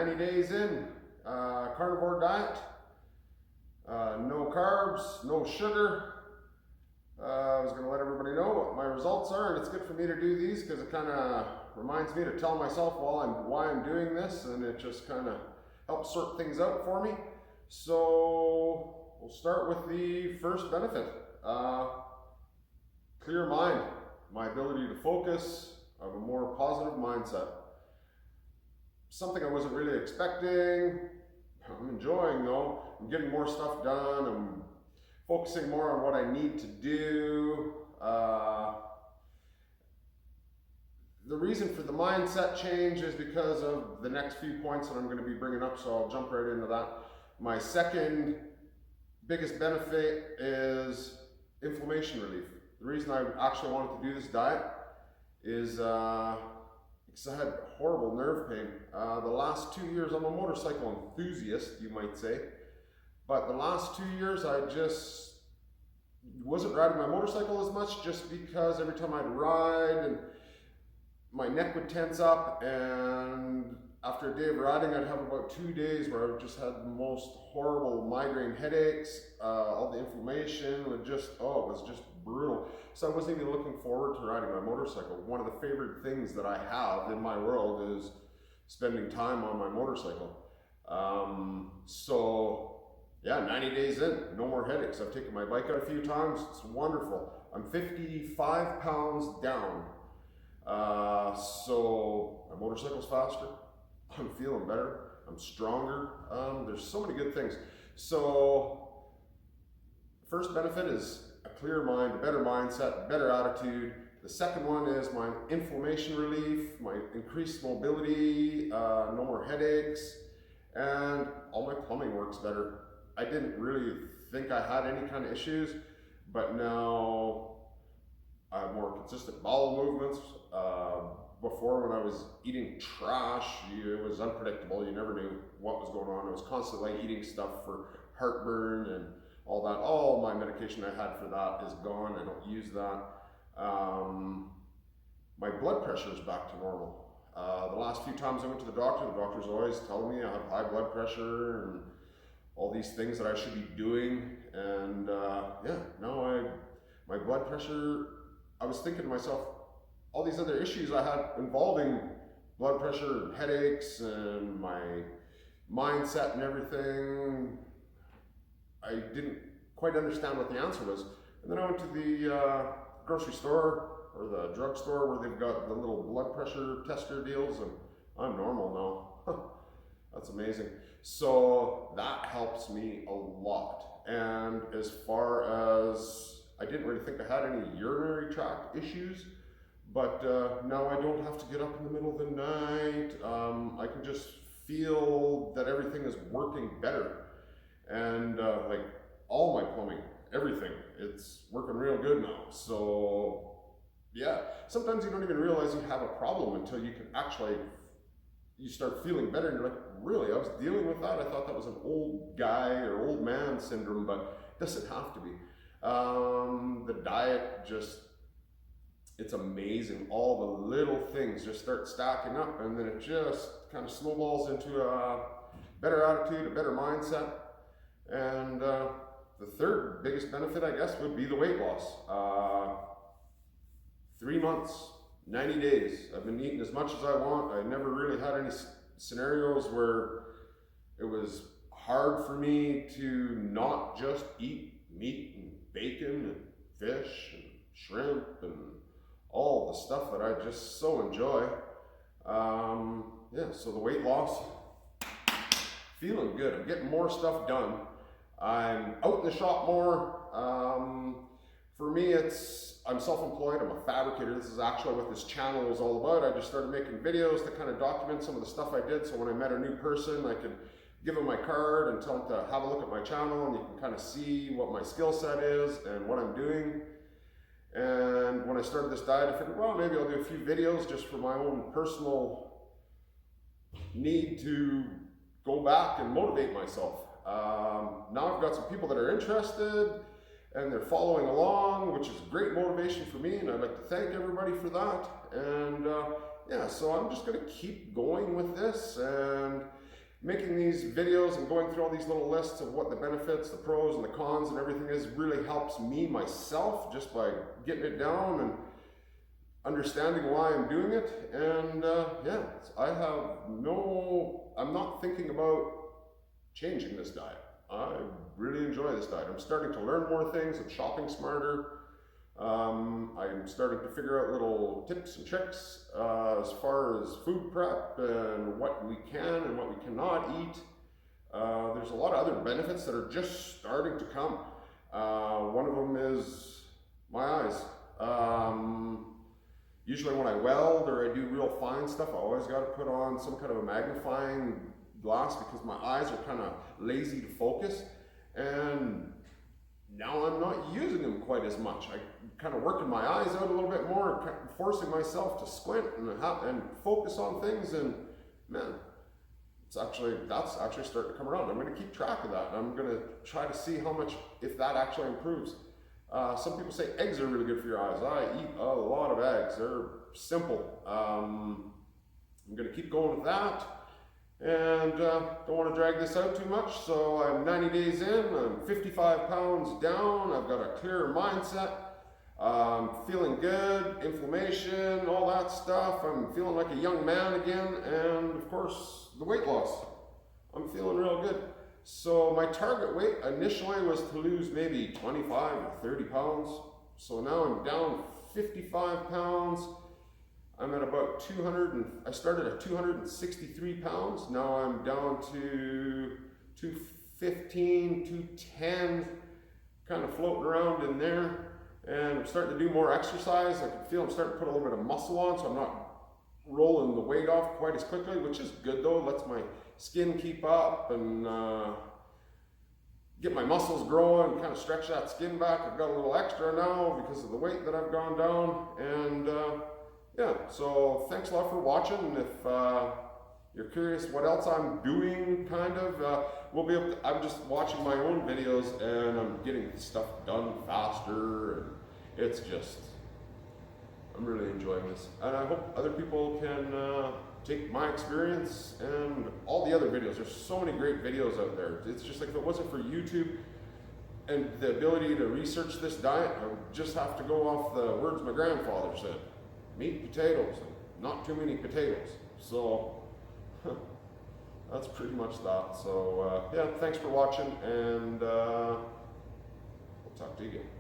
90 days in, carnivore diet, no carbs, no sugar. I was going to let everybody know what my results are, and it's good for me to do these because it kind of reminds me to tell myself why I'm doing this, and it just kind of helps sort things out for me. So we'll start with the first benefit. Clear mind, my ability to focus, I have a more positive mindset. Something I wasn't really expecting, I'm enjoying though. I'm getting more stuff done, I'm focusing more on what I need to do. The reason for the mindset change is because of the next few points that I'm going to be bringing up, so I'll jump right into that. My second biggest benefit is inflammation relief. The reason I actually wanted to do this diet is because I had horrible nerve pain. The last 2 years, I'm a motorcycle enthusiast, you might say, but the last 2 years I just wasn't riding my motorcycle as much, just because every time I'd ride and my neck would tense up, and after a day of riding I'd have about 2 days where I just had the most horrible migraine headaches. All the inflammation would just, it was just brutal. So I wasn't even looking forward to riding my motorcycle. One of the favorite things that I have in my world is spending time on my motorcycle. So yeah, 90 days in, no more headaches. I've taken my bike out a few times, it's wonderful. I'm 55 pounds down. So my motorcycle's faster, I'm feeling better, I'm stronger. There's so many good things. So first benefit is a clear mind, a better mindset, better attitude. The second one is my inflammation relief, my increased mobility, no more headaches, and all my plumbing works better. I didn't really think I had any kind of issues, but now I have more consistent bowel movements. Before, when I was eating trash, it was unpredictable. You never knew what was going on. I was constantly eating stuff for heartburn and all that. All my medication I had for that is gone. I don't use that. My blood pressure is back to normal. The last few times I went to the doctor's always telling me I have high blood pressure and all these things that I should be doing. And now my blood pressure, I was thinking to myself, all these other issues I had involving blood pressure and headaches and my mindset and everything, I didn't quite understand what the answer was. And then I went to the grocery store or the drugstore where they've got the little blood pressure tester deals, and I'm normal now. That's amazing. So that helps me a lot. And as far as, I didn't really think I had any urinary tract issues, but now I don't have to get up in the middle of the night. I can just feel that everything is working better. And like all my plumbing, everything, it's working real good now. So yeah, sometimes you don't even realize you have a problem until you can actually, you start feeling better, and you're like, really, I was dealing with that? I thought that was an old guy or old man syndrome, but it doesn't have to be. The diet just, it's amazing. All the little things just start stacking up, and then it just kind of snowballs into a better attitude, a better mindset. And the third biggest benefit, I guess, would be the weight loss. 3 months, 90 days. I've been eating as much as I want. I never really had any scenarios where it was hard for me to not just eat meat and bacon and fish and shrimp and all the stuff that I just so enjoy. So the weight loss, feeling good. I'm getting more stuff done. I'm out in the shop more. For me, I'm self-employed, I'm a fabricator. This is actually what this channel is all about. I just started making videos to kind of document some of the stuff I did, so when I met a new person, I could give them my card and tell them to have a look at my channel, and you can kind of see what my skill set is and what I'm doing. And when I started this diet, I figured, well, maybe I'll do a few videos just for my own personal need to go back and motivate myself. Now I've got some people that are interested and they're following along, which is great motivation for me, and I'd like to thank everybody for that. And so I'm just going to keep going with this, and making these videos and going through all these little lists of what the benefits, the pros and the cons and everything is really helps me myself just by getting it down and understanding why I'm doing it. And yeah, I'm not thinking about changing this diet. I really enjoy this diet. I'm starting to learn more things. I'm shopping smarter. I'm starting to figure out little tips and tricks as far as food prep and what we can and what we cannot eat. There's a lot of other benefits that are just starting to come. One of them is my eyes. Usually when I weld or I do real fine stuff, I always got to put on some kind of a magnifying glass because my eyes are kind of lazy to focus. And now I'm not using them quite as much. I kind of working my eyes out a little bit more, forcing myself to squint and focus on things. And man, that's actually starting to come around. I'm going to keep track of that. I'm going to try to see how much, if that actually improves. Some people say eggs are really good for your eyes. I eat a lot of eggs. They're simple. I'm going to keep going with that. And don't want to drag this out too much, so I'm 90 days in, I'm 55 pounds down, I've got a clearer mindset, I'm feeling good, inflammation, all that stuff, I'm feeling like a young man again, and of course, the weight loss. I'm feeling real good. So my target weight initially was to lose maybe 25 or 30 pounds, so now I'm down 55 pounds. I'm at about 200, I started at 263 pounds. Now I'm down to 215, 210, kind of floating around in there. And I'm starting to do more exercise. I can feel I'm starting to put a little bit of muscle on, so I'm not rolling the weight off quite as quickly, which is good though. It lets my skin keep up and get my muscles growing, kind of stretch that skin back. I've got a little extra now because of the weight that I've gone down. And yeah, so thanks a lot for watching. If you're curious what else I'm doing, I'm just watching my own videos and I'm getting stuff done faster. And it's just, I'm really enjoying this. And I hope other people can take my experience and all the other videos. There's so many great videos out there. It's just like if it wasn't for YouTube and the ability to research this diet, I would just have to go off the words my grandfather said. Meat, potatoes, and not too many potatoes. So that's pretty much that. So yeah, thanks for watching, and we'll talk to you again.